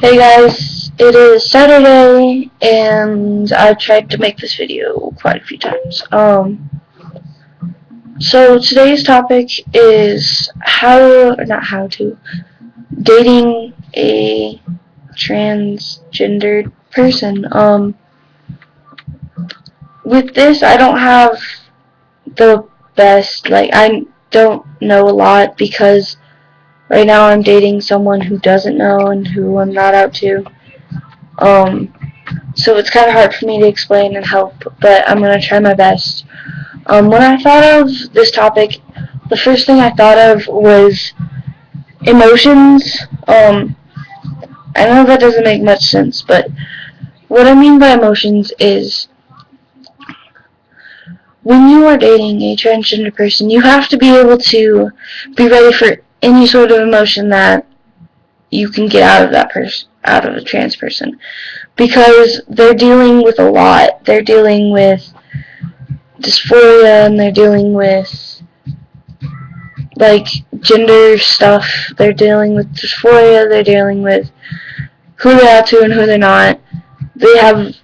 Hey guys, it is Saturday, and I've tried to make this video quite a few times. So today's topic is dating a transgendered person. With this, I don't have the best, I don't know a lot because right now I'm dating someone who doesn't know and who I'm not out to. So it's kind of hard for me to explain and help, but I'm going to try my best. When I thought of this topic, the first thing I thought of was emotions. I know that doesn't make much sense, but what I mean by emotions is when you are dating a transgender person, you have to be able to be ready for any sort of emotion that you can get out of that person, out of a trans person, because they're dealing with a lot. They're dealing with dysphoria, and they're dealing with gender stuff. They're dealing with dysphoria. They're dealing with who they're out to and who they're not. They have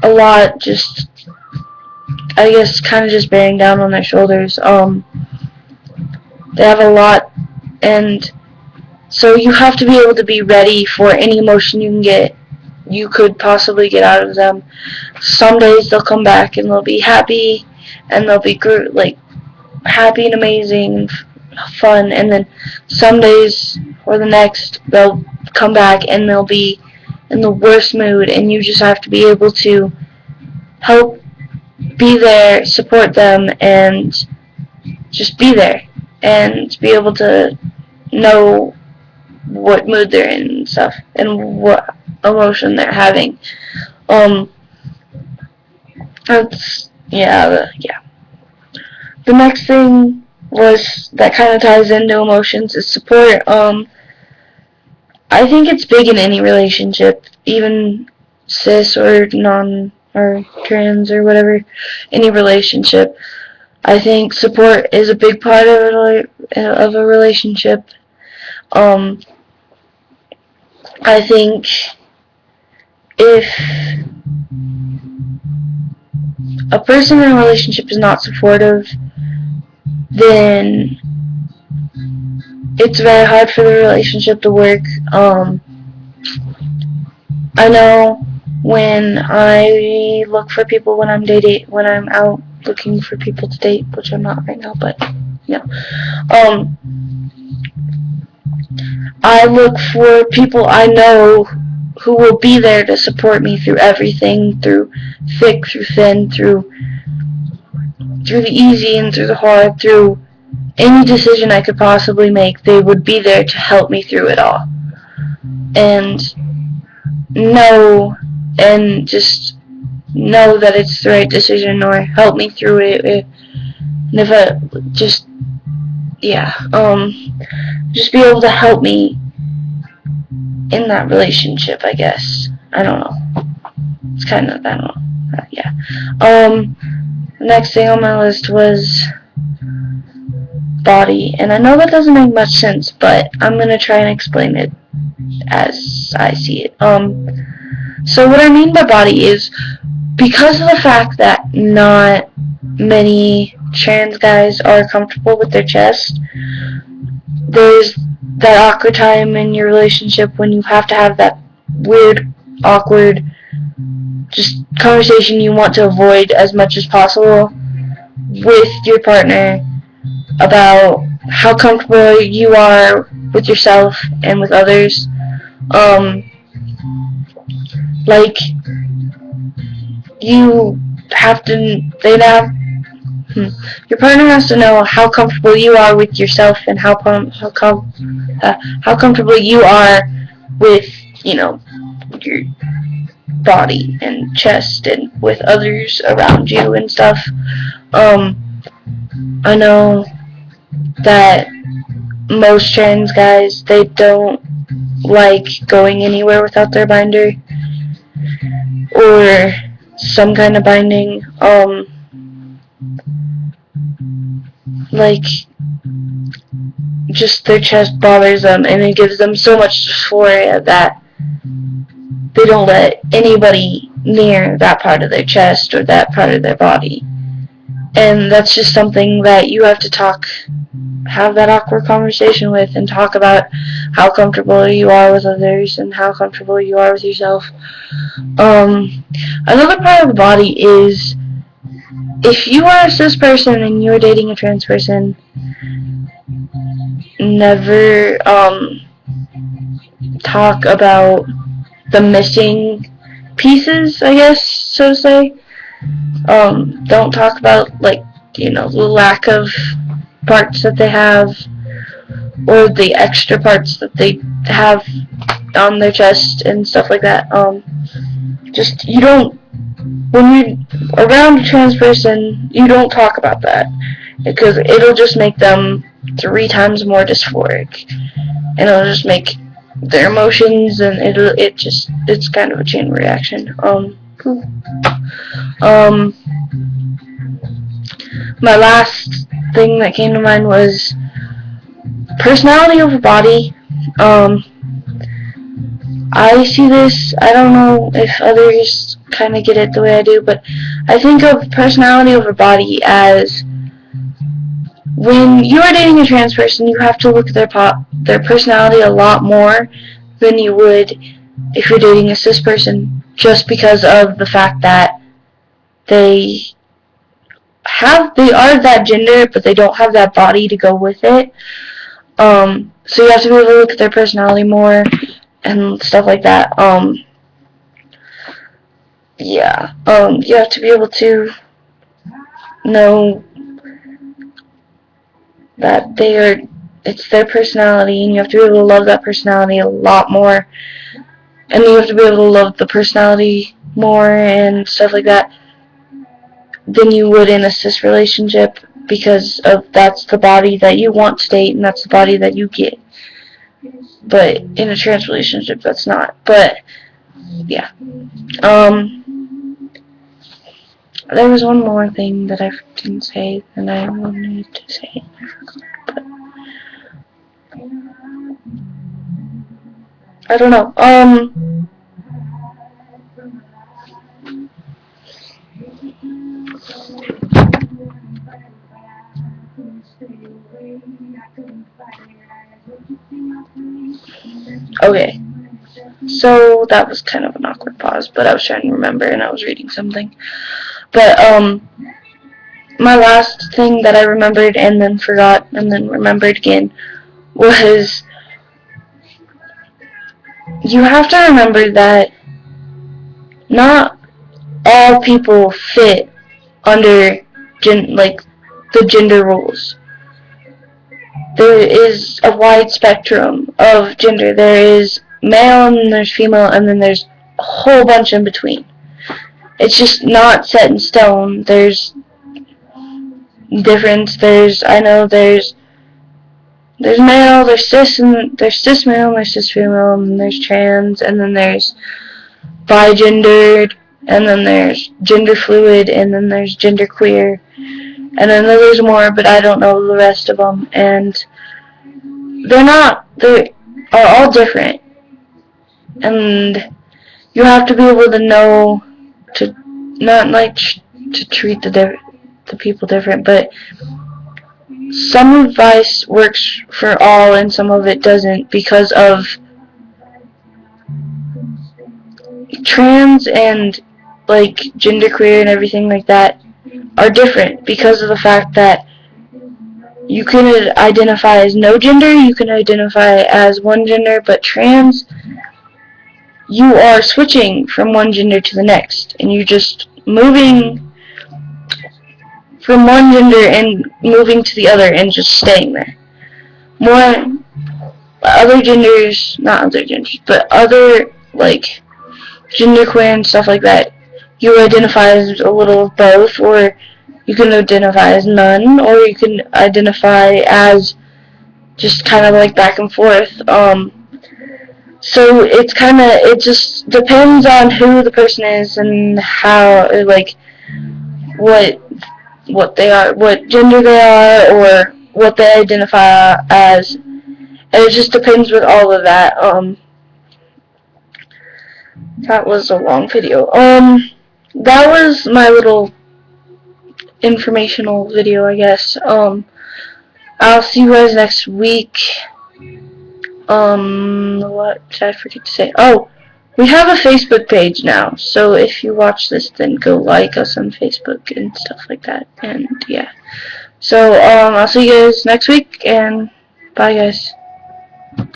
a lot just, I guess, kind of just bearing down on their shoulders. They have a lot, and so you have to be able to be ready for any emotion you could possibly get out of them. Some days they'll come back and they'll be happy, and they'll be happy and amazing and fun, and then some days or the next they'll come back and they'll be in the worst mood, and you just have to be able to help, be there, support them, and just be there and be able to know what mood they're in and stuff and what emotion they're having. That's yeah. The next thing was that kind of ties into emotions is support. I think it's big in any relationship, even cis or non or trans or whatever, any relationship. I think support is a big part of a relationship. I think if a person in a relationship is not supportive, then it's very hard for the relationship to work. I know when I look for people when I'm out looking for people to date, which I'm not right now, but yeah. I look for people I know who will be there to support me through everything, through thick, through thin, through the easy and through the hard, through any decision I could possibly make. They would be there to help me through it all. And just know that it's the right decision, or help me through it. And if I just be able to help me in that relationship, I guess. I don't know. It's kind of, I don't know. Yeah. The next thing on my list was body, and I know that doesn't make much sense, but I'm gonna try and explain it as I see it. So what I mean by body is, because of the fact that not many trans guys are comfortable with their chest, there's that awkward time in your relationship when you have to have that weird, awkward, just conversation you want to avoid as much as possible with your partner about how comfortable you are with yourself and with others. You have to, your partner has to know how comfortable you are with yourself and how comfortable you are with, your body and chest and with others around you and stuff. I know that most trans guys, they don't like going anywhere without their binder or some kind of binding. Just their chest bothers them, and it gives them so much dysphoria that they don't let anybody near that part of their chest or that part of their body. And that's just something that you have to have that awkward conversation with, and talk about how comfortable you are with others and how comfortable you are with yourself. Another part of the body is, if you are a cis person and you're dating a trans person, never talk about the missing pieces, I guess, so to say. Don't talk about, like, the lack of parts that they have, or the extra parts that they have on their chest and stuff like that. You don't, when you're around a trans person, you don't talk about that, because it'll just make them 3 times more dysphoric, and it'll just make their emotions, and it's kind of a chain reaction. My last thing that came to mind was personality over body. I see this, I don't know if others kind of get it the way I do, but I think of personality over body as, when you are dating a trans person, you have to look at their personality a lot more than you would if you're dating a cis person, just because of the fact that they are that gender, but they don't have that body to go with it. So you have to be able to look at their personality more and stuff like that. You have to be able to know that it's their personality, and you have to be able to love that personality a lot more, and you have to be able to love the personality more and stuff like that than you would in a cis relationship, because that's the body that you want to date, and that's the body that you get. But in a trans relationship, that's not. But yeah. There was one more thing that I didn't say that I wanted to say. But I don't know. Okay. So that was kind of an awkward pause, but I was trying to remember, and I was reading something. But my last thing that I remembered and then forgot and then remembered again was, you have to remember that not all people fit under the gender rules. There is a wide spectrum of gender. There is male, and then there's female, and then there's a whole bunch in between. It's just not set in stone. There's difference. There's male, there's cis, and there's cis male, and there's cis female, and there's trans, and then there's bigendered, and then there's gender fluid, and then there's gender queer, and then there's more, but I don't know the rest of them, and they are all different, and you have to be able to know to not to treat the people different, but some advice works for all and some of it doesn't, because of trans and genderqueer and everything like that are different, because of the fact that you can identify as no gender, you can identify as one gender, but trans, you are switching from one gender to the next, and you're just moving from one gender and moving to the other and just staying there. Other genders, not other genders, but other, genderqueer and stuff like that, you identify as a little of both, or you can identify as none, or you can identify as just kind of back and forth. So it just depends on who the person is and how, what they are, what gender they are, or what they identify as. And it just depends with all of that. That was a long video. That was my little informational video, I guess. I'll see you guys next week. What did I forget to say? Oh, we have a Facebook page now, so if you watch this, then go like us on Facebook and stuff like that, and yeah. So, I'll see you guys next week, and bye, guys.